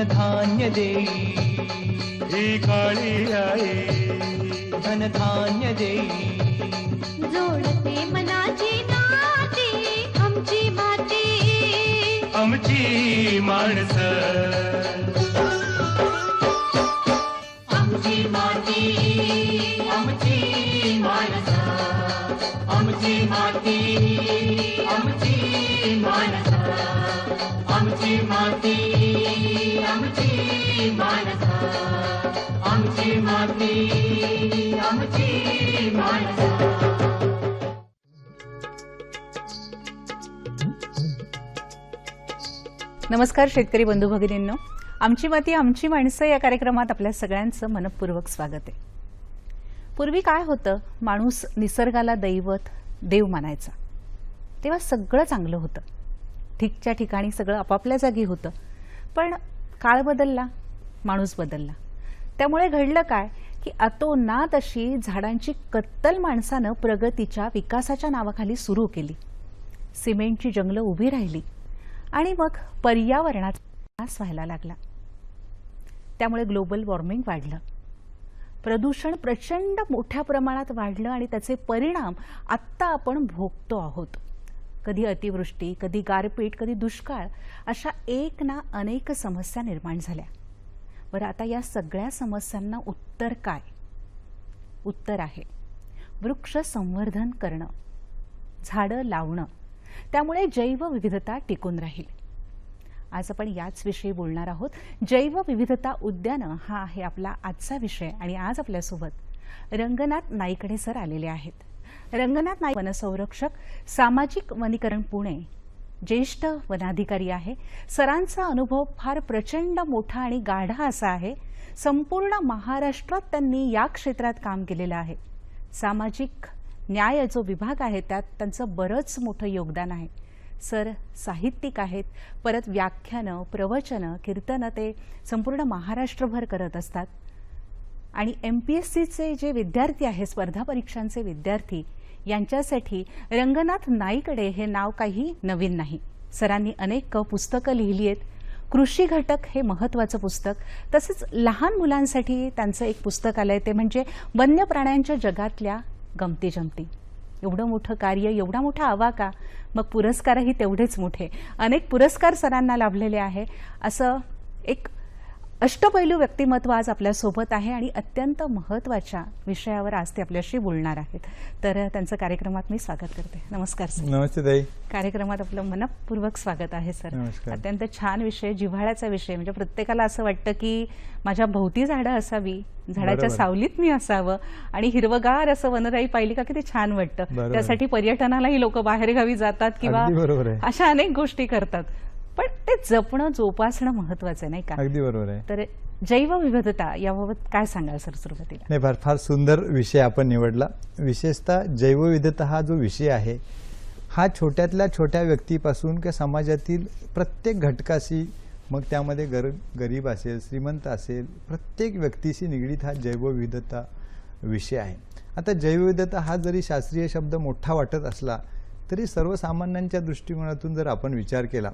धनधान्य देई ही काळी आई धनधान्य देई जोडते मनाची नाती आमची माती आमची माणसं आमची माती आमची माणसं आमची माती आमची माणसं आमची माती आमची माणसं आमची माती आमची माणसं. नमस्कार शेतकरी बंधू भगिनींनो, आमची माती आमची माणसं या कार्यक्रमात आपल्या सगळ्यांचं मनपूर्वक स्वागत आहे. पूर्वी काय होतं, माणूस निसर्गाला दैवत देव मानायचा, तेव्हा सगळं चांगलं होतं, ठीकच्या ठिकाणी सगळं आपापल्या जागी होतं. पण काळ बदलला, माणूस बदलला, त्यामुळे घडलं काय की अतोनात अशी झाडांची कत्तल माणसानं प्रगतीच्या विकासाच्या नावाखाली सुरू केली. सिमेंटची जंगलं उभी राहिली आणि मग पर्यावरणाचा नाश व्हायला लागला. त्यामुळे ग्लोबल वॉर्मिंग वाढलं, प्रदूषण प्रचंड मोठ्या प्रमाणात वाढलं आणि त्याचे परिणाम आत्ता आपण भोगतो आहोत. कधी अतिवृष्टी, कधी गारपीट, कधी दुष्काळ, अशा एक ना अनेक समस्या निर्माण झाल्या. बरं, आता या सगळ्या समस्यांना उत्तर काय? उत्तर आहे वृक्ष संवर्धन करणं, झाडं लावणं. त्यामुळे जैवविविधता टिकून राहील. आज आपण याच विषयी बोलणार आहोत. जैवविविधता उद्यानं हा आहे आपला आजचा विषय आणि आज आपल्यासोबत रंगनाथ नाईकडे सर आलेले आहेत. रंगनाथ नाईक वनसंरक्षक, सामाजिक वनीकरण पुणे, ज्येष्ठ वनाधिकारी आहे. सरांचा अनुभव फार प्रचंड मोठा आणि गाढा असा आहे. संपूर्ण महाराष्ट्रात त्यांनी या क्षेत्रात काम केलेलं आहे. सामाजिक न्याय जो विभाग आहे त्यात त्यांचं बरंच मोठं योगदान आहे. सर साहित्यिक आहेत, परत व्याख्यानं, प्रवचनं, कीर्तनं ते संपूर्ण महाराष्ट्रभर करत असतात. आणि MPSCचे जे विद्यार्थी आहेत, स्पर्धा परीक्षांचे विद्यार्थी, यांच्यासाठी रंगनाथ नाईकडे हे नाव काही नवीन नाही. सरांनी अनेक पुस्तकं लिहिली आहेत. कृषी घटक हे महत्त्वाचं पुस्तक, तसेच लहान मुलांसाठी त्यांचं एक पुस्तक आलंय, ते म्हणजे वन्य प्राण्यांच्या जगातल्या गमती जमती. एवढं मोठं कार्य, एवढा मोठा आवाका, मग पुरस्कारही तेवढेच मोठे. अनेक पुरस्कार सरांना लाभलेले आहे. असं एक अष्टपैलू व्यक्तिमत्व आज आपल्यासोबत आहे आणि अत्यंत महत्त्वाच्या विषयावर आज ते आपल्याशी बोलणार आहेत. तर त्यांचं कार्यक्रमात मी स्वागत करते. नमस्कार सर. नमस्ते ताई. कार्यक्रमात आपलं मनपूर्वक स्वागत आहे सर. नमस्कार. अत्यंत छान विषय, जिव्हाळ्याचा विषय. म्हणजे प्रत्येकाला असं वाटतं की माझ्या भोवती झाडं असावी, झाडाच्या सावलीत मी असावं आणि हिरवगार असं वनराई पाहिली का किती छान वाटतं. त्यासाठी पर्यटनालाही लोक बाहेरगावी जातात किंवा अशा अनेक गोष्टी करतात. पण ते जपणं, जोपासणं महत्वाचं आहे, नाही का? अगदी बरोबर आहे. तर जैवविविधता याबाबत काय सांगाल सर सुरुवातीला? नाही, फार सुंदर विषय आपण निवडला. विशेषतः जैवविविधता हा जो विषय आहे हा छोट्यातल्या छोट्या व्यक्तीपासून किंवा समाजातील प्रत्येक घटकाशी, मग त्यामध्ये गरीब असेल, श्रीमंत असेल, प्रत्येक व्यक्तीशी निगडीत हा जैवविविधता विषय आहे. आता जैवविविधता हा जरी शास्त्रीय शब्द मोठा वाटत असला तरी सर्वसामान्यांच्या दृष्टिकोनातून जर आपण विचार केला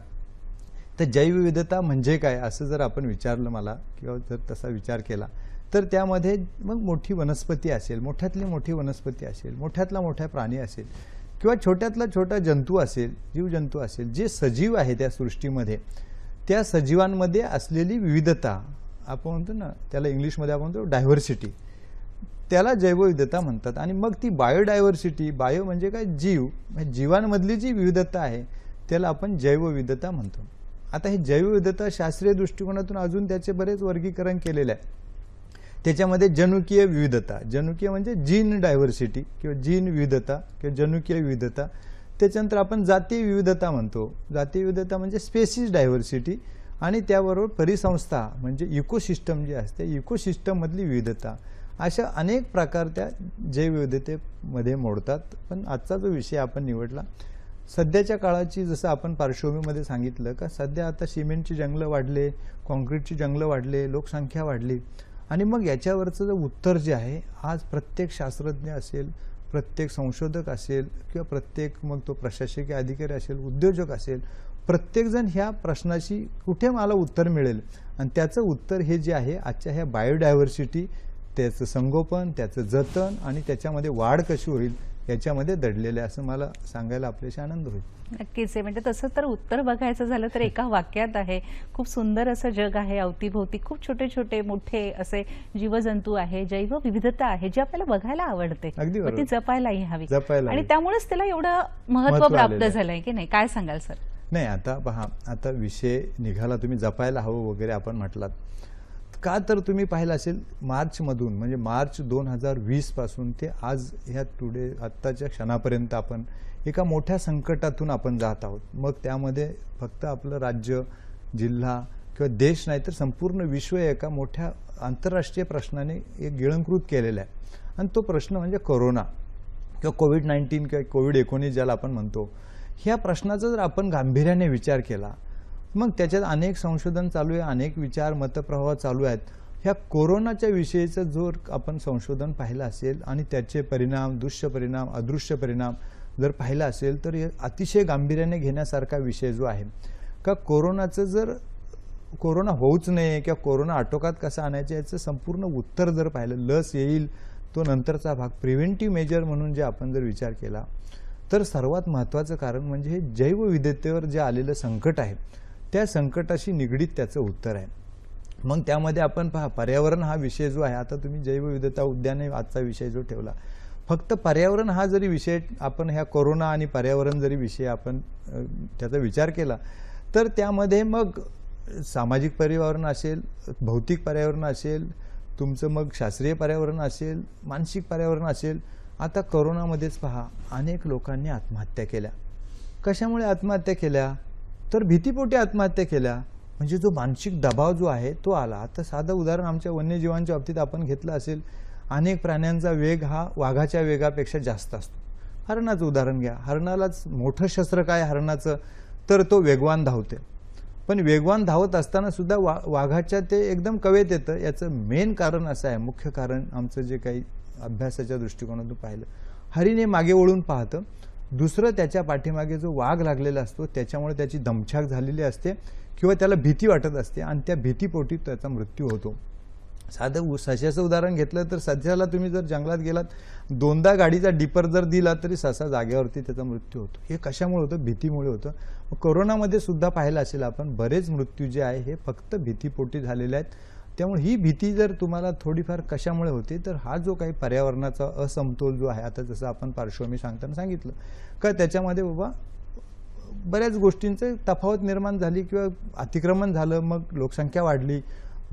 तर जैवविविधता म्हणजे काय असं जर आपण विचारलं मला, किंवा जर तसा विचार केला तर त्यामध्ये मग मोठी वनस्पती असेल, मोठ्यातली मोठी वनस्पती असेल, मोठ्यातला मोठा प्राणी असेल, किंवा छोट्यातला छोटा जंतू असेल, जीवजंतू असेल, जे सजीव आहे त्या सृष्टीमध्ये, त्या सजीवांमध्ये असलेली विविधता आपण म्हणतो ना, त्याला इंग्लिशमध्ये आपण म्हणतो डायव्हर्सिटी, त्याला जैवविविधता म्हणतात. आणि मग ती बायोडायव्हर्सिटी, बायो म्हणजे काय, जीव, जीवांमधली जी विविधता आहे त्याला आपण जैवविविधता म्हणतो. आता हे जैवविविधता शास्त्रीय दृष्टिकोनातून अजून त्याचे बरेच वर्गीकरण केलेले आहे. त्याच्यामध्ये जनुकीय विविधता, जनुकीय म्हणजे जीन डायव्हर्सिटी किंवा जीन विविधता किंवा जनुकीय विविधता. त्याच्यानंतर आपण जातीय विविधता म्हणतो, जातीय विविधता म्हणजे स्पेसिस डायव्हर्सिटी. आणि त्याबरोबर परिसंस्था म्हणजे इकोसिस्टम जे असते, इकोसिस्टममधली विविधता. अशा अनेक प्रकार त्या जैवविविधतेमध्ये मोडतात. पण आजचा जो विषय आपण निवडला, सध्याच्या काळाची जसं आपण पार्श्वभूमीमध्ये सांगितलं का सध्या आता सिमेंटची जंगलं वाढले, कॉन्क्रीटची जंगलं वाढले, लोकसंख्या वाढली. आणि मग याच्यावरचं जे उत्तर जे आहे, आज प्रत्येक शास्त्रज्ञ असेल, प्रत्येक संशोधक असेल, किंवा प्रत्येक मग तो प्रशासकीय अधिकारी असेल, उद्योजक असेल, प्रत्येकजण ह्या प्रश्नाशी कुठे मला उत्तर मिळेल, आणि त्याचं उत्तर हे जे आहे आजच्या ह्या बायोडायव्हर्सिटी, त्याचं संगोपन, त्याचं जतन आणि त्याच्यामध्ये वाढ कशी होईल याच्यामध्ये दडलेलं आहे, असं मला सांगायला आपल्याशी आनंद होईल. नक्कीच आहे. म्हणजे तसं तर उत्तर बघायचं झालं तर एका वाक्यात आहे. खूप सुंदर असं जग आहे अवतीभोवती, खूप छोटे छोटे मोठे असे जीवजंतू आहे, जैवविविधता आहे जी आपल्याला बघायला आवडते, अगदी मग बरोबर. ती जपायलाही हवी, जपायला आणि हवी. त्यामुळेच त्याला एवढं महत्व महत्त्व प्राप्त आलेलं आहे. झालंय की नाही, काय सांगाल सर? नाही, आता पहा, आता विषय निघाला, तुम्ही जपायला हवं वगैरे आपण म्हटलात का, तर तुम्ही पाहिलं असेल मार्चमधून, म्हणजे मार्च 2020 पासून ते आज ह्या टुडे आत्ताच्या क्षणापर्यंत आपण एका मोठ्या संकटातून आपण जात आहोत. मग त्यामध्ये फक्त आपलं राज्य, जिल्हा किंवा देश नाही तर संपूर्ण विश्व एका मोठ्या आंतरराष्ट्रीय प्रश्नाने एक गिळंकृत केलेला आहे, आणि तो प्रश्न म्हणजे कोरोना किंवा कोविड-19 किंवा कोविड-19 ज्याला आपण म्हणतो. ह्या प्रश्नाचा जर आपण गांभीर्याने विचार केला, मग त्याच्यात अनेक संशोधन चालू आहे, अनेक विचार मतप्रवाह चालू आहेत. ह्या कोरोनाच्या विषयीचं जो आपण संशोधन पाहिलं असेल आणि त्याचे परिणाम, दृश्य परिणाम, अदृश्य परिणाम जर पाहिलं असेल तर हे अतिशय गांभीर्याने घेण्यासारखा विषय जो आहे. का कोरोनाचं जर कोरोना होऊच नये किंवा कोरोना आटोक्यात कसा आणायचं याचं संपूर्ण उत्तर जर पाहिलं, लस येईल तो नंतरचा भाग, प्रिव्हेंटिव्ह मेजर म्हणून जे आपण जर विचार केला तर सर्वात महत्त्वाचं कारण म्हणजे हे जैवविविधतेवर जे आलेलं संकट आहे त्या संकटाशी निगडीत त्याचं उत्तर आहे. मग त्यामध्ये आपण पहा, पर्यावरण हा विषय जो आहे, आता तुम्ही जैवविविधता उद्याने आजचा विषय जो ठेवला, फक्त पर्यावरण हा जरी विषय आपण ह्या कोरोना आणि पर्यावरण जरी विषय आपण त्याचा विचार केला तर त्यामध्ये मग सामाजिक पर्यावरण असेल, भौतिक पर्यावरण असेल, तुमचं मग शास्त्रीय पर्यावरण असेल, मानसिक पर्यावरण असेल. आता कोरोनामध्येच पहा, अनेक लोकांनी आत्महत्या केल्या. कशामुळे आत्महत्या केल्या? तर भीतीपोटी आत्महत्या केल्या. म्हणजे जो मानसिक दबाव जो आहे तो आला. आता साधं उदाहरण आमच्या वन्यजीवांच्या बाबतीत आपण घेतलं असेल, अनेक प्राण्यांचा वेग हा वाघाच्या वेगापेक्षा जास्त असतो. हरणाचं उदाहरण घ्या, हरणालाच मोठं शस्त्र काय हरणाचं, तर तो वेगवान धावते. पण वेगवान धावत असताना सुद्धा वाघाच्या ते एकदम कवेत येतं. याचं मेन कारण असं आहे, मुख्य कारण आमचं जे काही अभ्यासाच्या दृष्टिकोनातून पाहिलं, हरिण हे मागे वळून पाहतं, दुसरं त्याच्या पाठीमागे जो वाघ लागलेला असतो त्याच्यामुळे त्याची दमछाक झालेली असते किंवा त्याला भीती वाटत असते आणि त्या भीतीपोटी त्याचा मृत्यू होतो. साधं सश्याचं उदाहरण घेतलं तर सध्याला तुम्ही जर जंगलात गेलात, दोनदा गाडीचा डिपर जर दिला तरी ससा जागेवरती त्याचा मृत्यू होतो. हे कशामुळे होतं? भीतीमुळे होतं. कोरोनामध्ये सुद्धा पाहिलं असेल आपण, बरेच मृत्यू जे आहे हे फक्त भीतीपोटी झालेले आहेत. त्यामुळे ही भीती जर तुम्हाला थोडीफार कशामुळे होते, तर हा जो काही पर्यावरणाचा असमतोल जो आहे, आता जसं आपण पार्श्वभूमी सांगताना सांगितलं का त्याच्यामध्ये बाबा बऱ्याच गोष्टींचं तफावत निर्माण झाली किंवा अतिक्रमण झालं, मग लोकसंख्या वाढली,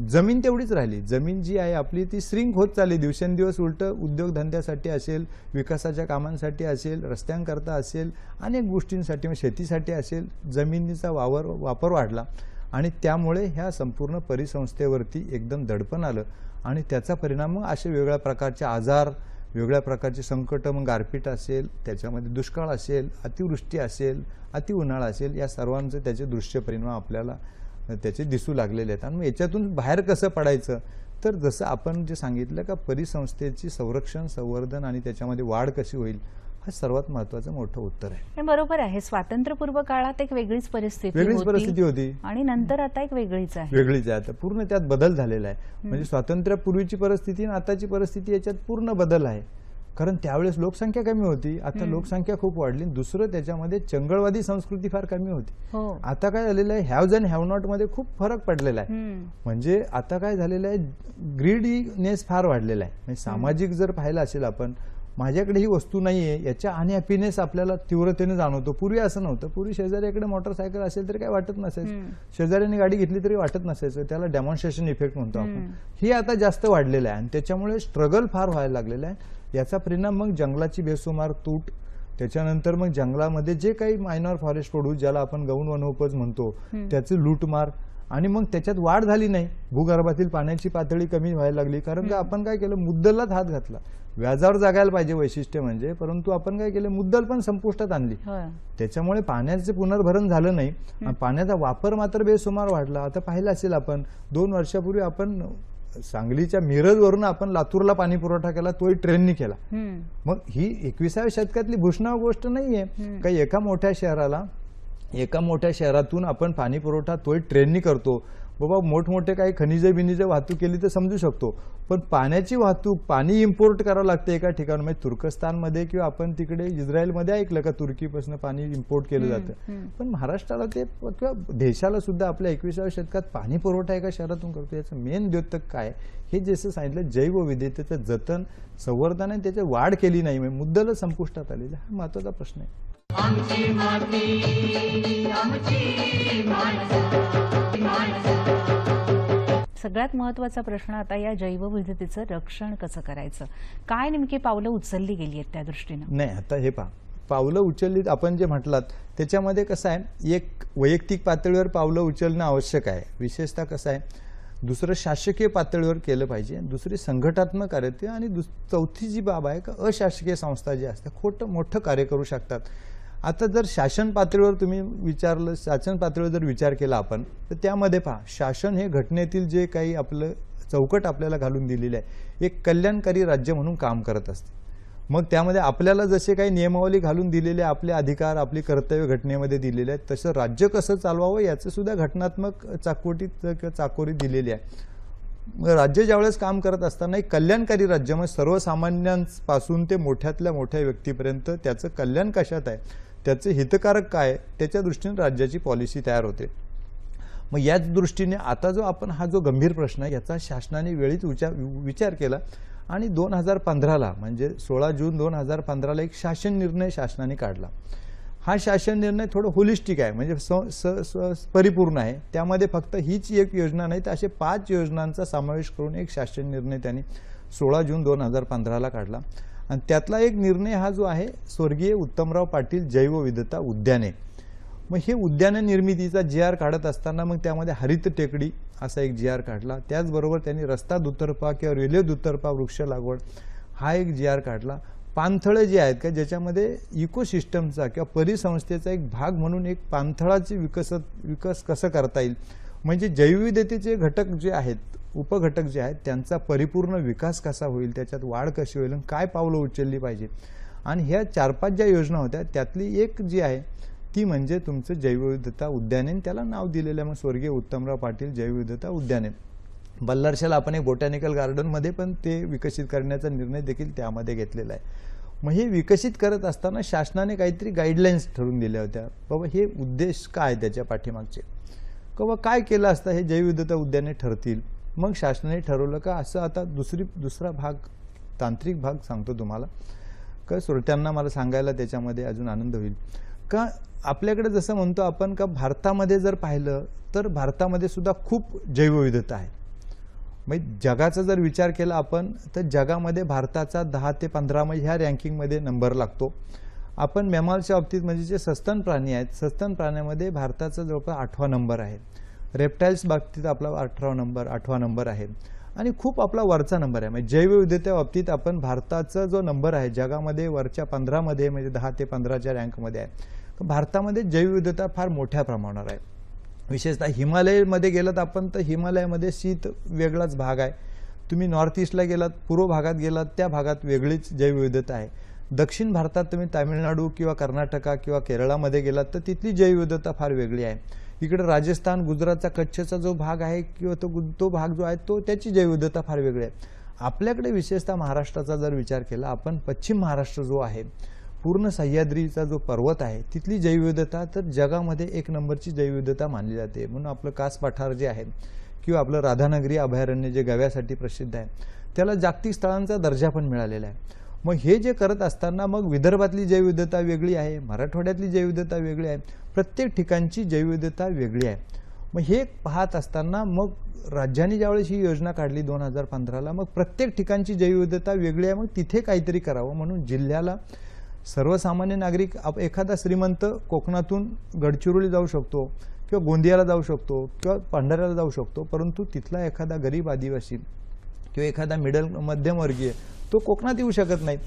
जमीन तेवढीच राहिली. जमीन जी आहे आपली ती श्रिंक होत चालली दिवसेंदिवस. उलटं उद्योगधंद्यासाठी असेल, विकासाच्या कामांसाठी असेल, रस्त्यांकरता असेल, अनेक गोष्टींसाठी, शेतीसाठी असेल, जमिनीचा वापर वाढला आणि त्यामुळे ह्या संपूर्ण परिसंस्थेवरती एकदम दडपण आलं आणि त्याचा परिणाम मग असे वेगळ्या प्रकारचे आजार, वेगळ्या प्रकारचे संकट, मग गारपीट असेल, त्याच्यामध्ये दुष्काळ असेल, अतिवृष्टी असेल, अतिउन्हाळा असेल, या सर्वांचे त्याचे दृश्य परिणाम आपल्याला त्याचे दिसू लागलेले आहेत. आणि मग याच्यातून बाहेर कसं पडायचं, तर जसं आपण जे सांगितलं का परिसंस्थेची संरक्षण, संवर्धन आणि त्याच्यामध्ये वाढ कशी होईल, हा सर्वात महत्त्वाचं मोठं उत्तर आहे. बरोबर आहे. स्वातंत्र्यपूर्व काळात एक वेगळीच परिस्थिती होती आणि नंतर आता एक वेगळीच आहे. वेगळीच आहे. आता पूर्ण त्यात बदल झालेला आहे. म्हणजे स्वातंत्र्यापूर्वीची परिस्थिती आणि आताची परिस्थिती याच्यात पूर्ण बदल आहे. कारण त्यावेळेस लोकसंख्या कमी होती, आता लोकसंख्या खूप वाढली. दुसरं त्याच्यामध्ये चंगळवादी संस्कृती फार कमी होती. आता काय झालेलं आहे, हॅव्ज अँड हॅव नॉट मध्ये खूप फरक पडलेला आहे. म्हणजे आता काय झालेलं आहे, ग्रीडीनेस फार वाढलेला आहे. म्हणजे सामाजिक जर पाहिलं असेल आपण, माझ्याकडे ही वस्तू नाहीये याच्या अनहॅपीनेस आपल्याला तीव्रतेने जाणवतो. पूर्वी असं नव्हतं. पूर्वी शेजाऱ्याकडे मोटरसायकल असेल तरी काही वाटत नसायचं, शेजाऱ्याने गाडी घेतली तरी वाटत नसायचं. त्याला डेमॉन्स्ट्रेशन इफेक्ट म्हणतो आपण. ही आता जास्त वाढलेलं आहे आणि त्याच्यामुळे स्ट्रगल फार व्हायला लागलेला आहे. याचा परिणाम मग जंगलाची बेसुमार तूट, त्याच्यानंतर मग जंगलामध्ये जे काही मायनॉर फॉरेस्ट प्रोड्यूस ज्याला आपण गौण वनोपज म्हणतो त्याचे लूटमार, आणि मग त्याच्यात वाढ झाली नाही. भूगर्भातील पाण्याची पातळी कमी व्हायला लागली. कारण का आपण काय केलं, मुद्दलाच हात घातला. व्याजावर जागायला पाहिजे वैशिष्ट्य म्हणजे, परंतु आपण काय केलं, मुद्दल पण संपुष्टात आणली. त्याच्यामुळे पाण्याचे पुनर्भरण झालं नाही आणि पाण्याचा वापर मात्र बेसुमार वाढला. आता पाहिलं असेल आपण, 2 वर्षापूर्वी आपण सांगलीच्या मिरजवरून आपण लातूरला पाणी पुरवठा केला, तोही ट्रेननी केला. मग ही 21व्या शतकातली भूषणाव गोष्ट नाहीये काही एका मोठ्या शहराला एका मोठ्या शहरातून आपण पाणी पुरवठा तोही ट्रेननी करतो. बाबा मोठमोठे काही खनिजे बिनिजे वाहतूक केली तर समजू शकतो, पण पाण्याची वाहतूक, पाणी इम्पोर्ट करावं लागतं एका ठिकाणी. म्हणजे तुर्कस्तानमध्ये किंवा आपण तिकडे इस्रायलमध्ये ऐकलं का तुर्कीपासून पाणी इम्पोर्ट केलं जातं, पण महाराष्ट्राला ते किंवा देशाला सुद्धा आपल्या 21व्या शतकात पाणी पुरवठा एका शहरातून करतो. याचं मेन द्योतक काय, हे जसं सांगितलं जैवविविधतेचं जतन, संवर्धन आणि त्याची वाढ केली नाही, म्हणजे मुद्दल संपुष्टात आलेलं, हा महत्वाचा प्रश्न आहे. आमची माती आमची माणसं माणसं. सगळ्यात महत्त्वाचा प्रश्न आता या जैवविविधतेचं रक्षण कसं करायचं, काय नेमकी पावलं उचलली गेली आहेत त्या दृष्टीनं? नाही, आता हे पहा, पावलं उचललीत आपण जे म्हटलात त्याच्यामध्ये कसं आहे, एक वैयक्तिक पातळीवर पावलं उचलणं आवश्यक आहे. विशेषतः कसं आहे, दुसरं शासकीय पातळीवर केलं पाहिजे, दुसरी संघटनात्मक कार्य, आणि चौथी जी बाब आहे का अशासकीय संस्था ज्या असतात मोठं कार्य करू शकतात. आता जर शासन पातळीवर तुम्ही विचारलं, शासन पातळीवर जर विचार केला आपण, तर त्यामध्ये पहा, शासन हे घटनेतील जे काही आपलं चौकट आपल्याला घालून दिलेली आहे, एक कल्याणकारी राज्य म्हणून काम करत असते. मग त्यामध्ये आपल्याला जसे काही नियमावली घालून दिलेले, आपले अधिकार, आपली कर्तव्य घटनेमध्ये दिलेले आहेत, तसं राज्य कसं चालवावं याचं सुद्धा घटनात्मक चाकोरी दिलेली आहे. राज्य ज्यावेळेस काम करत असताना एक कल्याणकारी राज्य, म्हणजे सर्वसामान्यांपासून ते मोठ्यातल्या मोठ्या व्यक्तीपर्यंत त्याचं कल्याण कशात आहे, त्याचे हितकारक काय, त्याच्या दृष्टीने राज्याची पॉलिसी तयार होते. मग याच दृष्टीने आता हा जो गंभीर प्रश्न आहे याचा शासनाने वेळीच विचार केला आणि 2015ला म्हणजे 16 जून 2015ला एक शासन निर्णय शासनाने काढला. हा शासन निर्णय थोडं होलिस्टिक आहे, म्हणजे परिपूर्ण आहे. त्यामध्ये फक्त हीच एक योजना नाही तर असे 5 योजनांचा समावेश करून एक शासन निर्णय त्यांनी 16 जून 2015ला काढला. आणि त्यातला एक निर्णय हा जो आहे, स्वर्गीय उत्तमराव पाटील जैवविविधता उद्याने. मग हे उद्यान निर्मितीचा GR काढत असताना मग त्यामध्ये हरित टेकडी असा एक GR काढला. त्याचबरोबर त्यांनी रस्ता दुतर्फा किंवा रेल्वे दुतर्फा वृक्ष लागवड हा एक GR काढला. पाणथळं जे आहेत का, ज्याच्यामध्ये इकोसिस्टमचा किंवा परिसंस्थेचा एक भाग म्हणून एक पाणथळाचे विकास कसं करता येईल, म्हणजे जैवविविधतेचे घटक जे आहेत, उपघटक जे आहेत, त्यांचा परिपूर्ण विकास कसा होईल, त्याच्यात वाढ कशी होईल, काय पावलं उचलली पाहिजे. आणि ह्या 4-5 ज्या योजना होत्या त्यातली एक जी आहे ती म्हणजे तुमचं जैवविविधता उद्याने, त्याला नाव दिलेलं आहे मग स्वर्गीय उत्तमराव पाटील जैवविविधता उद्याने. बल्लारशाला आपण एक बोटॅनिकल गार्डनमध्ये पण ते विकसित करण्याचा निर्णय देखील त्यामध्ये घेतलेला आहे. मग हे विकसित करत असताना शासनाने काहीतरी गाईडलाईन्स ठरवून दिल्या होत्या, बाबा हे उद्देश काय त्याच्या पाठीमागचे, किंवा काय केलं असता हे जैवविविधता उद्याने ठरतील. मग शासनाने ठरवलं का असं, आता दुसरा भाग, तांत्रिक भाग सांगतो तुम्हाला, का श्रोत्यांना मला सांगायला त्याच्यामध्ये अजून आनंद होईल. का आपल्याकडे जसं म्हणतो आपण का भारतामध्ये जर पाहिलं तर भारतामध्ये सुद्धा खूप जैवविविधता आहे. म्हणजे जगाचा जर विचार केला आपण तर जगामध्ये भारताचा 10 ते 15 म्हणजे ह्या रँकिंगमध्ये नंबर लागतो. आपण मॅमल्सच्या बाबतीत म्हणजे जे सस्तन प्राणी आहेत, सस्तन प्राण्यामध्ये भारताचा जवळपास 8वा नंबर आहे. रेप्टाईल्स बाबतीत आपला 8वा नंबर आहे आणि खूप आपला वरचा नंबर आहे. म्हणजे जैवविविधतेच्या बाबतीत आपण भारताचा जो नंबर आहे जगामध्ये वरच्या 15मध्ये, म्हणजे 10 ते 15च्या रँकमध्ये आहे. भारतामध्ये जैवविविधता फार मोठ्या प्रमाणावर आहे. विशेषतः हिमालयमध्ये गेलात आपण तर हिमालयामध्ये शीत वेगळाच भाग आहे. तुम्ही नॉर्थ ईस्टला गेलात, पूर्व भागात गेलात, त्या भागात वेगळीच जैवविविधता आहे. दक्षिण भारतात तुम्ही तामिळनाडू किंवा कर्नाटका किंवा केरळामध्ये गेलात तर तिथली जैवविविधता फार वेगळी आहे. इकडे राजस्थान, गुजरातचा कच्छचा जो भाग आहे किंवा तो भाग जो आहे तो त्याची जैवविविधता फार वेगळी आहे. आपल्याकडे विशेषतः महाराष्ट्राचा जर विचार केला आपण, पश्चिम महाराष्ट्र जो आहे, पूर्ण सह्याद्रीचा जो पर्वत आहे, तिथली जैवविविधता तर जगामध्ये 1 नंबरची जैवविविधता मानली जाते. म्हणून आपलं कास पठार जे आहे किंवा आपलं राधानगरी अभयारण्य जे गव्यासाठी प्रसिद्ध आहे, त्याला जागतिक स्थळांचा दर्जा पण मिळालेला आहे. मग हे जे करत असताना मग विदर्भातली जैवविविधता वेगळी आहे, मराठवाड्यातली जैवविविधता वेगळी आहे, प्रत्येक ठिकाणची जैवविविधता वेगळी आहे. मग हे पाहत असताना मग राज्यांनी ज्यावेळेस ही योजना काढली 2015ला, मग प्रत्येक ठिकाणची जैवविविधता वेगळी आहे, मग तिथे काहीतरी करावं म्हणून जिल्ह्याला सर्वसामान्य नागरिक, एखादा श्रीमंत कोकणातून गडचिरोली जाऊ शकतो किंवा गोंदियाला जाऊ शकतो किंवा भंडाऱ्याला जाऊ शकतो, परंतु तिथला एखादा गरीब आदिवासी किंवा एखादा मध्यमवर्गीय तो कोकणात येऊ शकत नाही.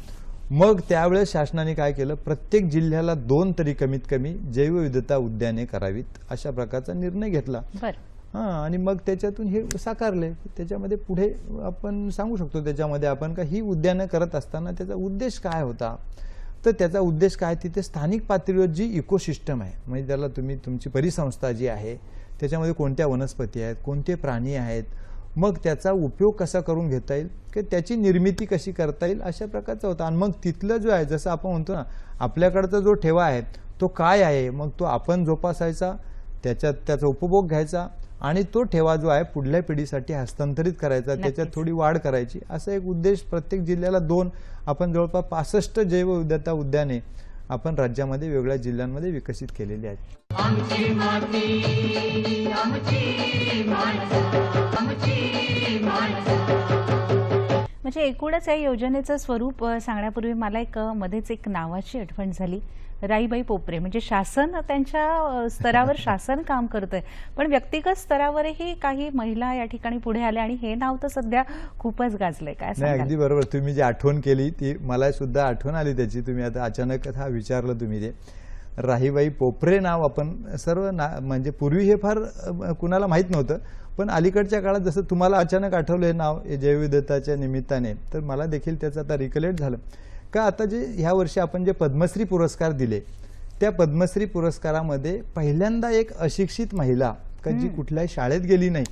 मग त्यावेळेस शासनाने काय केलं, प्रत्येक जिल्ह्याला 2 तरी कमीत कमी जैवविविधता उद्याने करावीत अशा प्रकारचा निर्णय घेतला. आणि मग त्याच्यातून हे साकारले. त्याच्यामध्ये पुढे आपण सांगू शकतो त्याच्यामध्ये आपण का ही उद्यानं करत असताना त्याचा उद्देश काय होता, तर त्याचा उद्देश काय, तिथे स्थानिक पातळीवर जी इकोसिस्टम आहे, म्हणजे त्याला तुम्ही तुमची परिसंस्था जी आहे त्याच्यामध्ये कोणत्या वनस्पती आहेत, कोणते प्राणी आहेत, मग त्याचा उपयोग कसा करून घेता येईल, की त्याची निर्मिती कशी करता येईल, अशा प्रकारचा होता. आणि मग तिथलं जो आहे, जसं आपण म्हणतो ना, आपल्याकडचा जो ठेवा आहे तो काय आहे, मग तो आपण जोपासायचा, त्याचा उपभोग घ्यायचा आणि तो ठेवा जो आहे पुढल्या पिढीसाठी हस्तांतरित करायचा, त्याच्यात थोडी वाढ करायची, असा एक उद्देश. प्रत्येक जिल्ह्याला 2, आपण जवळपास 65 जैवविविधता उद्याने आपण राज्यामध्ये वेगवेगळ्या जिल्ह्यांमध्ये विकसित केलेली आहेत. आमची माती आमची माणसं आमची माणसं. म्हणजे एकूणच या योजनेचं स्वरूप सांगण्यापूर्वी मला मध्येच एक नावाची आठवण झाली, राईबाई पोपरे. म्हणजे शासन त्यांच्या स्तरावर शासन काम करतंय, पण व्यक्तिगत स्तरावरही काही महिला या ठिकाणी पुढे आल्या आणि हे नाव तर सध्या खूपच गाजलंय. काय नाही, सांगाल? अगदी बरोबर. तुम्ही जी आठवण केली ती मला सुद्धा आठवण आली त्याची. तुम्ही आता अचानक हा विचारलं तुम्ही ते राहीबाई पोपरे नाव आपण सर्व म्हणजे पूर्वी हे फार कुणाला माहीत नव्हतं, पण अलीकडच्या काळात जसं तुम्हाला अचानक आठवलं हे नाव जैवविविधताच्या निमित्ताने, तर मला देखील त्याचं आता रिकलेक्ट झालं का. आता जे ह्या वर्षी आपण जे पद्मश्री पुरस्कार दिले, त्या पद्मश्री पुरस्कारामध्ये पहिल्यांदा एक अशिक्षित महिला का जी कुठल्याही शाळेत गेली नाही,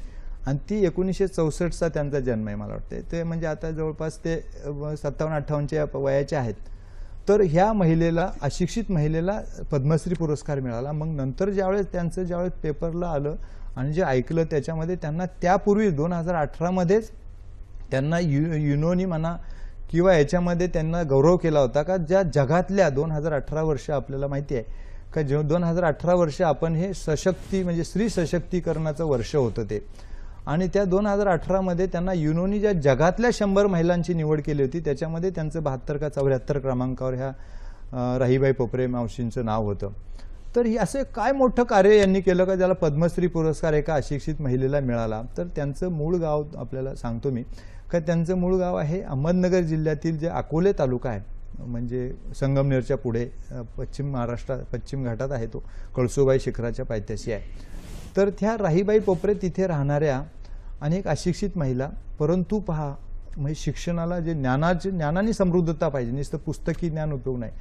आणि ती 1964चा त्यांचा जन्म आहे मला वाटते, ते म्हणजे आता जवळपास ते 57-58च्या वयाचे आहेत. तर ह्या महिलेला, अशिक्षित महिलेला पद्मश्री पुरस्कार मिळाला. मग नंतर ज्यावेळेस पेपरला आलं आणि जे ऐकलं, त्याच्यामध्ये त्यांना त्यापूर्वी 2018मध्येच त्यांना युनोनी म्हणा किंवा याच्यामध्ये त्यांना गौरव केला होता का ज्या जगातल्या 2018 वर्ष आपल्याला माहिती आहे का, 2018 वर्ष आपण हे म्हणजे स्त्री सशक्तीकरणाचं वर्ष होतं ते. आणि त्या 2018मध्ये त्यांना युनोनी ज्या जगातल्या 100 महिलांची निवड केली होती, त्याच्यामध्ये त्यांचं 72 का 74 क्रमांकावर ह्या राहीबाई पोपरे मावशींचं नाव होतं. तर ही असं काय मोठं कार्य यांनी केलं का ज्याला पद्मश्री पुरस्कार एका अशिक्षित महिलेला मिळाला. तर त्यांचं मूळ गाव आपल्याला सांगतो मी का, त्यांचं मूळ गाव आहे अहमदनगर जिल्ह्यातील जे अकोले तालुका आहे, म्हणजे संगमनेरच्या पुढे पश्चिम घाटात आहे तो, कळसुबाई शिखराच्या पायथ्याशी आहे. तर त्या राहीबाई पोपरे तिथे राहणाऱ्या अनेक अशिक्षित महिला, परंतु पहा म्हणजे शिक्षणाला जे ज्ञानाने समृद्धता पाहिजे, नुसतं पुस्तकी ज्ञान उपयोग नाही.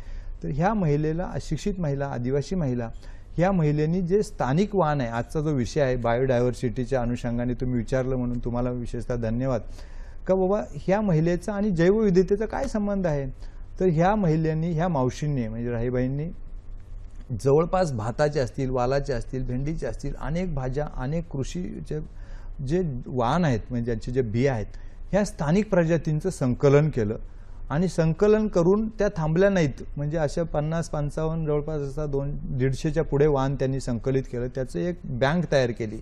तर ह्या महिलेला, अशिक्षित महिला, आदिवासी महिला, ह्या महिलेनी जे स्थानिक वाण आहे, आजचा जो विषय आहे बायोडायव्हर्सिटीच्या अनुषंगाने तुम्ही विचारलं म्हणून तुम्हाला विशेषतः धन्यवाद का बाबा, ह्या महिलेचा आणि जैवविविधतेचा काय संबंध आहे. तर ह्या महिलांनी, ह्या मावशींनी म्हणजे राहीबाईंनी जवळपास भाताचे असतील, वालाचे असतील, भेंडीचे असतील, अनेक भाज्या, अनेक कृषीचे जे वाण आहेत म्हणजे ज्यांचे जे बिया आहेत, ह्या स्थानिक प्रजातींचं संकलन केलं. आणि संकलन करून त्या थांबल्या नाहीत, म्हणजे अशा 50-55 जवळपास असा 150च्या पुढे वाण त्यांनी संकलित केलं. त्याचं एक बँक तयार केली.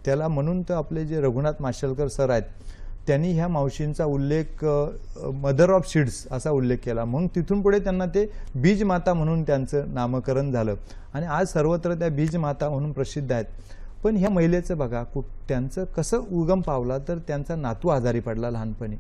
त्याला म्हणून तर आपले जे रघुनाथ माशेलकर सर आहेत, त्यांनी ह्या मावशींचा उल्लेख मदर ऑफ सीड्स असा उल्लेख केला. मग तिथून पुढे त्यांना ते बीज माता म्हणून त्यांचं नामकरण झालं आणि आज सर्वत्र त्या बीज माता म्हणून प्रसिद्ध आहेत. पण ह्या महिलेचं बघा त्यांचं कसं उगम पावला, तर त्यांचा नातू आजारी पडला लहानपणी.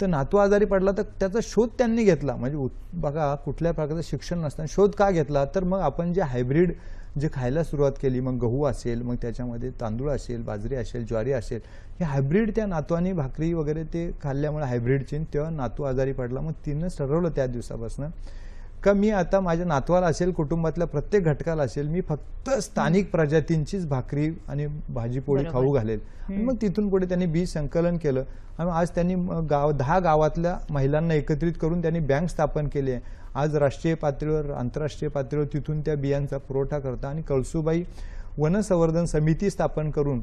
तर नातू आजारी पडला तर त्याचा शोध त्यांनी घेतला. म्हणजे बघा कुठल्या प्रकारचं शिक्षण नसताना शोध का घेतला, तर मग आपण जे हायब्रिड जे खायला सुरुवात केली, मग गहू असेल, मग त्याच्यामध्ये तांदूळ असेल, बाजरी असेल, ज्वारी असेल, हे हायब्रिड त्या नातवानी भाकरी वगैरे ते खाल्ल्यामुळे हायब्रिडची, तेव्हा नातू आजारी पडला. मग तिनं ठरवलं त्या दिवसापासून का मी आता माझ्या नातवाला असेल, कुटुंबातल्या प्रत्येक घटकाला असेल, मी फक्त स्थानिक प्रजातींचीच भाकरी आणि भाजीपोळी खाऊ घालेल. मग तिथून पुढे त्यांनी बीज संकलन केलं आणि आज त्यांनी 10 गावातल्या महिलांना एकत्रित करून त्यांनी बँक स्थापन केली आहे. आज राष्ट्रीय पातळीवर, आंतरराष्ट्रीय पातळीवर तिथून त्या बियांचा पुरवठा करता आणि कळसुबाई वनसंवर्धन समिती स्थापन करून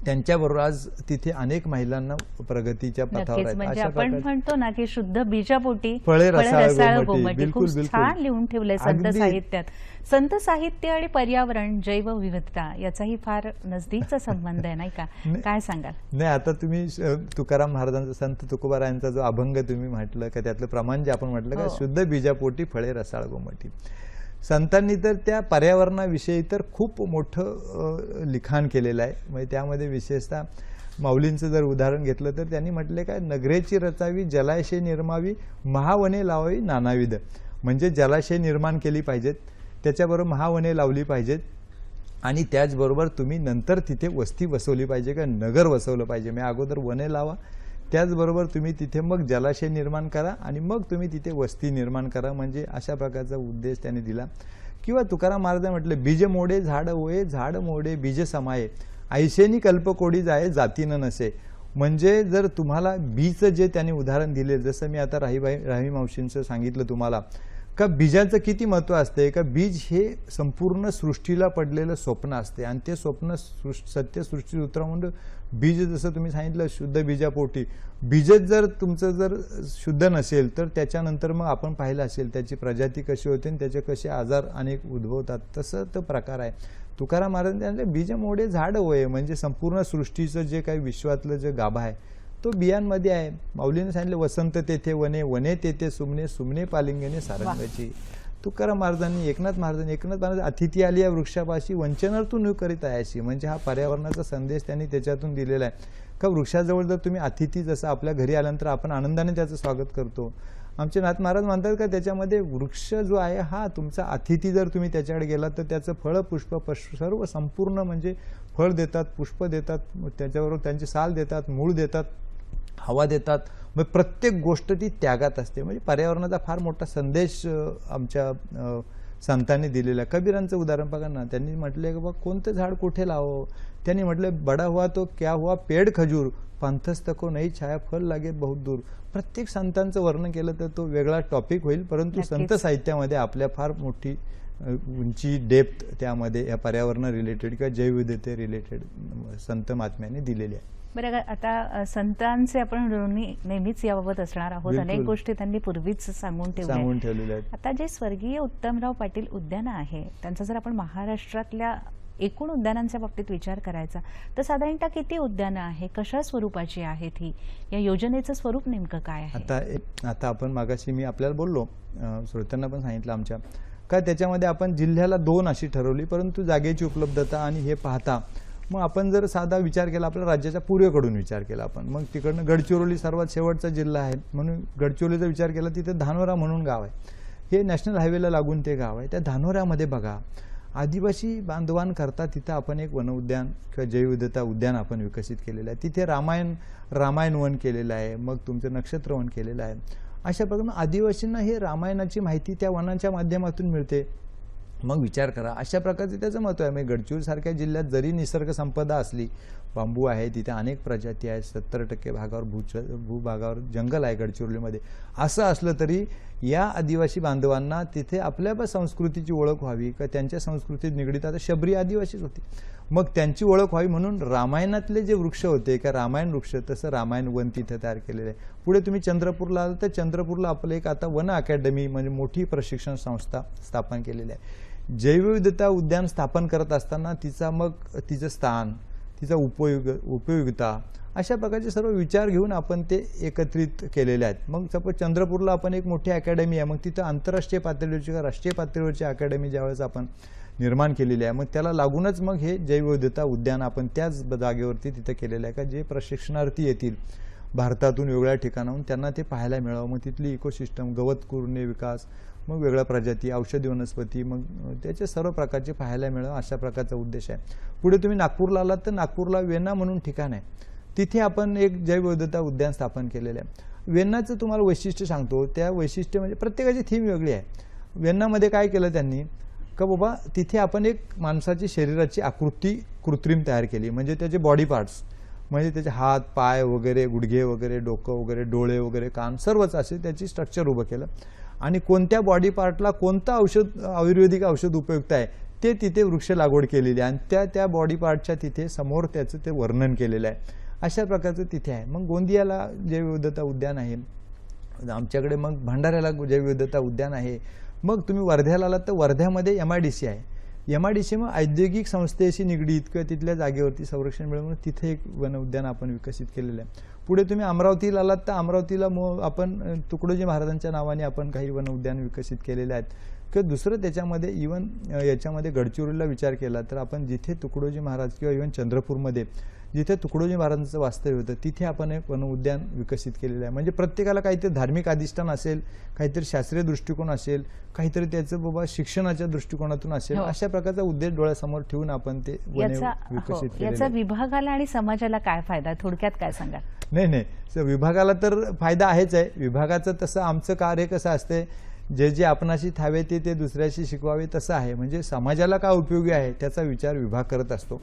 त्यांच्याबरोबर आज तिथे अनेक महिलांना प्रगतीच्या पथावर आहेत. म्हणजे आपण म्हणतो ना की शुद्ध बीजापोटी फळे रसाळ गोमटी. बिलकुल खूप बिलकुल छान लिहून ठेवलंय संत साहित्यात. संत साहित्य आणि पर्यावरण, जैवविविधता याचाही फार नजदीकचा संबंध आहे नाही का, काय सांगाल? नाही, आता तुम्ही तुकाराम महाराजांचा, संत तुकोबारायांचा जो अभंग तुम्ही म्हटलं का, त्यातलं प्रमाण जे आपण म्हटलं का, शुद्ध बीजापोटी फळे रसाळ गोमटी. संतांनी तर त्या पर्यावरणाविषयी तर खूप मोठं लिखाण केलेलं आहे. म्हणजे त्यामध्ये विशेषतः माऊलींचं जर उदाहरण घेतलं तर त्यांनी म्हटले काय, नगरेची रचावी, जलाशय निर्मावी, महावने लावावी नानाविध. म्हणजे जलाशय निर्माण केली पाहिजेत, त्याच्याबरोबर महावने लावली पाहिजेत आणि त्याचबरोबर तुम्ही नंतर तिथे वस्ती बसवली पाहिजे का, नगर वसवलं पाहिजे. म्हणजे अगोदर वने लावा, त्याचबरोबर तुम्ही तिथे मग जलाशय निर्माण करा आणि मग तुम्ही तिथे वस्ती निर्माण करा, म्हणजे अशा प्रकारचा उद्देश त्यांनी दिला. किंवा तुकाराम महाराजांनी म्हटलं, बीज मोडे झाड होये, झाड मोडे बीज समाये, ऐशेनी कल्पकोडी जाये जातीनं नसे. म्हणजे जर तुम्हाला बीज जे त्यांनी उदाहरण दिले, जसं मी आता राही मावशींचं सांगितलं तुम्हाला, का बीजाचं किती महत्त्व असते, का बीज हे संपूर्ण सृष्टीला पडलेलं स्वप्न असते आणि ते स्वप्न सत्य सृष्टी उतरा म्हणून बीज, जसं तुम्ही सांगितलं शुद्ध बीजापोटी, बीजच जर तुमचं जर शुद्ध नसेल तर त्याच्यानंतर मग आपण पाहिलं असेल त्याची प्रजाती कशी होते आणि त्याचे कसे आजार अनेक उद्भवतात. तसं तो प्रकार आहे. तुकाराम महाराजांनी सांगितलं, बीज मोडे झाड होय, म्हणजे संपूर्ण सृष्टीचं जे काही विश्वातलं जे गाभा आहे तो बियांमध्ये आहे. माऊलीने सांगितलं, वसंत तेथे वने, वने तेथे सुमने, सुमने पालिंगने सारंगाची. तुकाराम महाराजांनी एकनाथ महाराज अतिथी आली या वृक्षापाशी, वंचनार तू न करीत आयाशी, म्हणजे हा पर्यावरणाचा संदेश त्यांनी त्याच्यातून दिलेला आहे. का वृक्षाजवळ जर तुम्ही अतिथी, जसं आपल्या घरी आल्यानंतर आपण आनंदाने त्याचं स्वागत करतो, आमचे नाथ महाराज म्हणतात का त्याच्यामध्ये वृक्ष जो आहे हा तुमचा अतिथी, जर तुम्ही त्याच्याकडे गेलात तर त्याचं फळ पुष्प सर्व संपूर्ण म्हणजे फळ देतात, पुष्प देतात, त्याच्याबरोबर त्यांची साल देतात, मूळ देतात, हवा देतात, मग प्रत्येक गोष्ट ती त्यागात असते. म्हणजे पर्यावरणाचा फार मोठा संदेश आमच्या संतांनी दिलेला. कबीरांचं उदाहरण बघा ना, त्यांनी म्हटले की बा कोणतं झाड कुठे लावो, त्यांनी म्हटले, बडा हुआ तो क्या हुआ पेड़ खजूर, पंथस्थ को नई छाया फल लागे बहुत दूर. प्रत्येक संतांचं वर्णन केलं तर तो वेगळा टॉपिक होईल, परंतु संत साहित्यामध्ये आपल्या फार मोठी उंची डेप्थ त्यामध्ये या पर्यावरण रिलेटेड किंवा जैवविविधते रिलेटेड संत महात्म्यांनी दिलेली आहे. बरं, आता संतांचे आपण नेहमीच याबाबत असणार आहोत. अनेक गोष्टी त्यांनी पूर्वीच सांगून ठेवल्या आहेत. आता जे स्वर्गीय उत्तमराव पाटील उद्यान आहे त्यांचा जर आपण महाराष्ट्रातल्या एकूण उद्यानांच्या बाबतीत विचार करायचा तर साधारणतः किती उद्यानं आहे, कशा स्वरूपाची आहेत ही, या योजनेचं स्वरूप नेमकं काय आहे? आता आपण मागाशी मी आपल्याला बोललो, श्रोत्यांना पण सांगितलं आमच्या, का त्याच्यामध्ये आपण जिल्ह्याला 2 अशी ठरवली, परंतु जागेची उपलब्धता आणि हे पाहता मग आपण जर साधा विचार केला, आपल्या राज्याच्या पूर्वेकडून विचार केला आपण, मग तिकडनं गडचिरोली सर्वात शेवटचा जिल्हा आहे म्हणून गडचिरोलीचा विचार केला, तिथे धानोरा म्हणून गाव आहे, हे नॅशनल हायवेला लागून ते गाव आहे. त्या धानोऱ्यामध्ये बघा आदिवासी बांधवांकरता तिथं आपण एक वन उद्यान किंवा जैवविविधता उद्यान आपण विकसित केलेलं आहे. तिथे रामायण वन केलेलं आहे, मग तुमचं नक्षत्र वन केलेलं आहे. अशा प्रकारे आदिवासींना हे रामायणाची माहिती त्या वनांच्या माध्यमातून मिळते. मग विचार करा अशा प्रकारचे त्याचं महत्त्व आहे. म्हणजे गडचिरोलीसारख्या जिल्ह्यात जरी निसर्ग संपदा असली, बांबू आहे, तिथे अनेक प्रजाती आहेत, 70% भागावर भूभागावर जंगल आहे गडचिरोलीमध्ये, असं असलं तरी या आदिवासी बांधवांना तिथे आपल्या संस्कृतीची ओळख व्हावी का त्यांच्या संस्कृतीत निगडीत आता शबरी आदिवासीच होती, मग त्यांची ओळख व्हावी म्हणून रामायणातले जे वृक्ष होते का रामायण वृक्ष, तसं रामायण वन तिथे तयार केलेलं आहे. पुढे तुम्ही चंद्रपूरला आलं तर चंद्रपूरला आपलं एक आता वन अकॅडमी म्हणजे मोठी प्रशिक्षण संस्था स्थापन केलेली आहे. जैवविविधता उद्यान स्थापन करत असताना तिचं स्थान, तिचा उपयोगिता अशा प्रकारचे सर्व विचार घेऊन आपण ते एकत्रित केलेले आहेत. मग सपोज चंद्रपूरला आपण एक मोठी अकॅडमी आहे, मग तिथं आंतरराष्ट्रीय पातळीवरची का राष्ट्रीय पातळीवरची अकॅडमी ज्यावेळेस आपण निर्माण केलेली आहे, मग त्याला लागूनच मग हे जैवविविधता उद्यान आपण त्याच जागेवरती तिथं केलेलं आहे का जे प्रशिक्षणार्थी येतील भारतातून वेगवेगळ्या ठिकाणाहून त्यांना ते पाहायला मिळावं. मग तिथली इकोसिस्टम, गवत कुरणे विकास, मग वेगळ्या प्रजाती, औषधी वनस्पती, मग त्याचे सर्व प्रकारचे पाहायला मिळावं अशा प्रकारचा उद्देश आहे. पुढे तुम्ही नागपूरला आलात तर नागपूरला वेण्णा म्हणून ठिकाण आहे, तिथे आपण एक जैवविविधता उद्यान स्थापन केलेलं आहे. वेण्णाचं तुम्हाला वैशिष्ट्य सांगतो, त्या वैशिष्ट्य म्हणजे प्रत्येकाची थीम वेगळी आहे. वेण्णामध्ये काय केलं त्यांनी का बाबा तिथे आपण एक माणसाची शरीराची आकृती कृत्रिम तयार केली, म्हणजे त्याचे बॉडी पार्ट्स म्हणजे त्याचे हात पाय वगैरे, गुडघे वगैरे, डोकं वगैरे, डोळे वगैरे, कान सर्वच असे त्याची स्ट्रक्चर उभं केलं आणि कोणत्या बॉडी पार्टला कोणतं औषध, आयुर्वेदिक औषध उपयुक्त आहे ते तिथे वृक्ष लागवड केलेली आहे आणि त्या बॉडी पार्टच्या तिथे समोर त्याचं ते वर्णन केलेलं आहे. अशा प्रकारचं तिथे आहे. मग गोंदियाला जैवविविधता उद्यान आहे, आमच्याकडे मग भंडाऱ्याला जैवविविधता उद्यान आहे. मग तुम्ही वर्ध्याला आलात तर वर्ध्यामध्ये MIDC आहे. MIDC मग औद्योगिक संस्थेशी निगडीत किंवा तिथल्या जागेवरती संरक्षण मिळवून तिथे एक वन उद्यान आपण विकसित केलेलं आहे. पुढे तुम्ही अमरावतीला आलात तर अमरावतीला आपण तुकडोजी महाराजांच्या नावाने आपण काही वन उद्यान विकसित केलेले आहेत. किंवा दुसरं त्याच्यामध्ये इवन याच्यामध्ये गडचिरोलीला विचार केला तर आपण जिथे तुकडोजी महाराज किंवा इवन चंद्रपूरमध्ये जिथे तुकडोजी महाराजांचं वास्तव्य होतं तिथे आपण एक वन उद्यान विकसित केलेलं आहे. म्हणजे प्रत्येकाला काहीतरी धार्मिक अधिष्ठान असेल, काहीतरी शास्त्रीय दृष्टिकोन असेल, काहीतरी त्याचं बाबा शिक्षणाच्या दृष्टिकोनातून असेल, हो. अशा प्रकारचा उद्देश डोळ्यासमोर ठेवून आपण ते वने विकसित केलेलं याचा आहे. विभागाला आणि समाजाला काय फायदा, थोडक्यात काय सांगाल? नाही विभागाला तर फायदा आहेच आहे. विभागाचं तसं आमचं कार्य कसं असते, जे जे आपणाशी ठावे ते दुसऱ्याशी शिकवावे तसं आहे. म्हणजे समाजाला काय उपयोगी आहे त्याचा विचार विभाग करत असतो.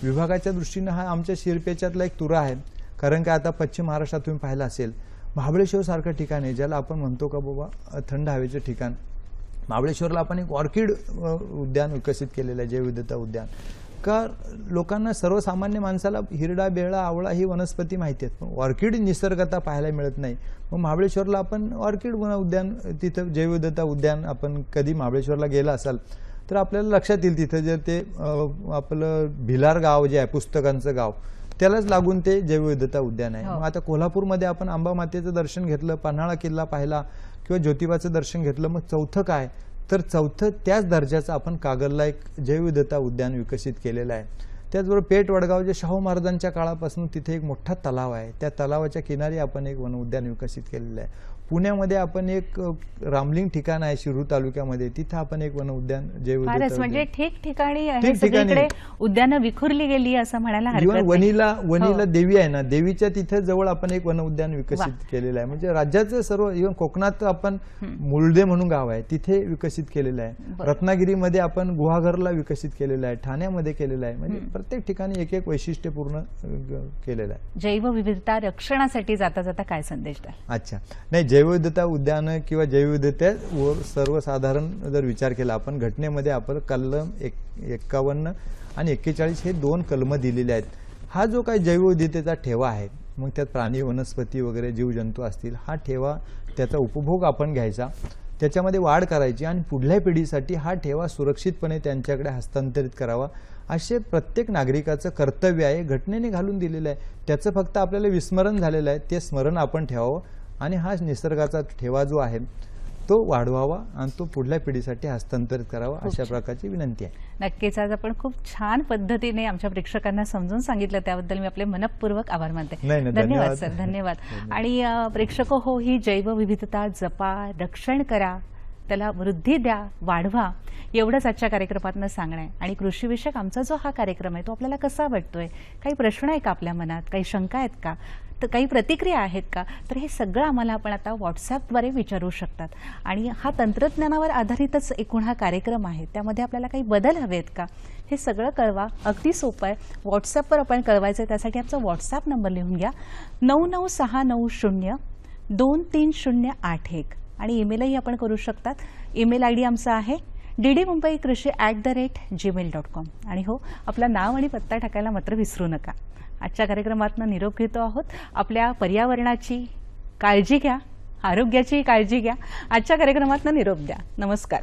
विभागाच्या दृष्टीनं हा आमच्या शिरपेच्यातला एक तुरा आहे. कारण का आता पश्चिम महाराष्ट्रात तुम्ही पाहिलं असेल, महाबळेश्वर सारखं ठिकाण आहे ज्याला आपण म्हणतो का बाबा थंड हवेचं ठिकाण. महाबळेश्वरला आपण एक ऑर्किड उद्यान विकसित केलेलं आहे, जैवविविधता उद्यान. का लोकांना, सर्वसामान्य माणसाला हिरडा, बेळा, आवळा ही वनस्पती माहिती आहेत, पण ऑर्किड निसर्गता पाहायला मिळत नाही. मग महाबळेश्वरला आपण ऑर्किड वन उद्यान, तिथं जैवविविधता उद्यान, आपण कधी महाबळेश्वरला गेला असाल तर आपल्याला लक्षात येईल तिथं जर ते आपलं भिलार गाव जे आहे पुस्तकांचं गाव, त्यालाच लागून ते जैवविविधता उद्यान आहे. मग आता कोल्हापूरमध्ये आपण अंबामातेचं दर्शन घेतलं, पन्हाळा किल्ला पाहिला किंवा ज्योतिबाचं दर्शन घेतलं, मग चौथं काय तर चौथं त्याच दर्जाचं आपण कागलला एक जैवविविधता उद्यान विकसित केलेलं आहे. त्याचबरोबर पेठ वडगाव जे शाहू महाराजांच्या काळापासून तिथे एक मोठा तलाव आहे, त्या तलावाच्या किनारी आपण एक वन उद्यान विकसित केलेलं आहे. पुण्यामध्ये आपण एक रामलिंग ठिकाण आहे शिरूर तालुक्यामध्ये, तिथं आपण एक वन उद्यान फारच म्हणजे ठिकठिकाणी ठिकठिकाणी. सगळीकडे उद्यानं विखुरली गेली असं म्हणायला हरकत इव्हन नाही. वणीला देवी आहे ना, देवीच्या तिथे जवळ आपण एक वन उद्यान विकसित केलेलं आहे. म्हणजे राज्याचं सर्व, इव्हन कोकणात आपण मुळदे म्हणून गाव आहे तिथे विकसित केलेलं आहे. रत्नागिरीमध्ये आपण गुहागरला विकसित केलेलं आहे, ठाण्यामध्ये केलेलं आहे. म्हणजे प्रत्येक ठिकाणी एक एक वैशिष्ट्यपूर्ण केलेलं आहे. जैवविविधता रक्षणासाठी जाता जाता काय संदेश द्याल? अच्छा, नाही जैवविविधता उद्यान किंवा जैवविविधतेवर सर्वसाधारण जर विचार केला आपण, घटनेमध्ये आपण कलम 51 आणि 41 हे 2 कलम दिलेले आहेत. हा जो काही जैवविविधतेचा ठेवा आहे, मग त्यात प्राणी, वनस्पती वगैरे जीवजंतू असतील, हा ठेवा त्याचा उपभोग आपण घ्यायचा, त्याच्यामध्ये वाढ करायची आणि पुढल्या पिढीसाठी हा ठेवा सुरक्षितपणे त्यांच्याकडे हस्तांतरित करावा, असे प्रत्येक नागरिकाचं कर्तव्य आहे. घटनेने घालून दिलेलं आहे. त्याचं फक्त आपल्याला विस्मरण झालेलं आहे, ते स्मरण आपण ठेवावं आणि हा निसर्गाचा ठेवा जो आहे तो वाढवावा आणि तो पुढल्या पिढीसाठी हस्तांतरित करावा, अशा प्रकारची विनंती आहे. नक्कीच आज आपण खूप छान पद्धतीने आमच्या प्रेक्षकांना समजून सांगितलं, त्याबद्दल मी आपले मनपूर्वक आभार मानते. धन्यवाद सर, धन्यवाद. आणि प्रेक्षक हो, ही जैवविविधता जपा, रक्षण करा, त्याला वृद्धी द्या, वाढवा, एवढंच आजच्या कार्यक्रमातनं सांगणं आहे. आणि कृषीविषयक आमचा जो हा कार्यक्रम आहे तो आपल्याला कसा वाटतोय, काही प्रश्न आहे का आपल्या मनात, काही शंका आहेत का, तर काही प्रतिक्रिया आहेत का, तर हे सगळं आम्हाला आपण आता व्हॉट्सॲपद्वारे विचारू शकतात. आणि हा तंत्रज्ञानावर आधारितच एकूण हा कार्यक्रम आहे, त्यामध्ये आपल्याला काही बदल हवेत का हे सगळं कळवा. अगदी सोपं आहे, व्हॉट्सॲपवर आपण कळवायचं आहे. त्यासाठी आमचा व्हॉट्सॲप नंबर लिहून घ्या, 9969023081. आणि ईमेलही आपण करू शकतात. ईमेल ID आमचा आहे ddmumbaikrishi@gmail.com. आणि हो, आपलं नाव आणि पत्ता टाकायला मात्र विसरू नका. आजच्या कार्यक्रमातनं निरोप घेतो आहोत. आपल्या पर्यावरणाची काळजी घ्या, आरोग्याची काळजी घ्या. आजच्या कार्यक्रमातनं निरोप द्या. नमस्कार.